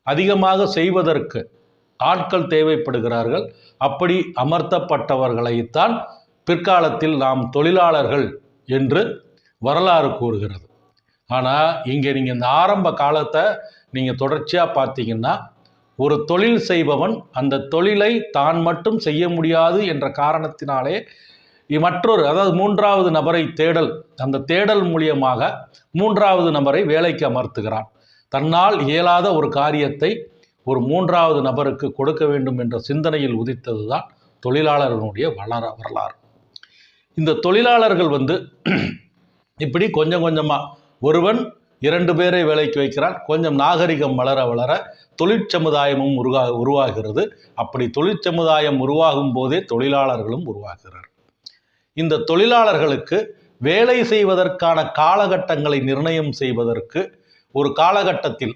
அதிகமாக செய்வதற்கு ஆட்கள் தேவைப்படுகிறார்கள். அப்படி அமர்த்தப்பட்டவர்களைத்தான் பிற்காலத்தில் நாம் தொழிலாளர்கள் என்று வரலாறு கூறுகிறது. ஆனால் இங்கே நீங்கள் இந்த ஆரம்ப காலத்தை நீங்கள் தொடர்ச்சியாக பார்த்தீங்கன்னா, ஒரு தொழில் செய்பவன் அந்த தொழிலை தான் மட்டும் செய்ய முடியாது என்ற காரணத்தினாலே மற்றொரு, அதாவது மூன்றாவது நபரை தேடல், அந்த தேடல் மூலியமாக மூன்றாவது நபரை வேலைக்கு அமர்த்துகிறான். தன்னால் இயலாத ஒரு காரியத்தை ஒரு மூன்றாவது நபருக்கு கொடுக்க வேண்டும் என்ற சிந்தனையில் உதித்தது தான் தொழிலாளர்களுடைய வரலாறு. இந்த தொழிலாளர்கள் இப்படி கொஞ்சம் கொஞ்சமாக ஒருவன் 2 பேரை வேலைக்கு வைக்கிறான். கொஞ்சம் நாகரிகம் வளர வளர தொழிற்சமுதாயமும் உருவாகிறது. அப்படி தொழிற்சமுதாயம் உருவாகும் போதே தொழிலாளர்களும் உருவாகிறார். இந்த தொழிலாளர்களுக்கு வேலை செய்வதற்கான காலகட்டங்களை நிர்ணயம் செய்வதற்கு ஒரு காலகட்டத்தில்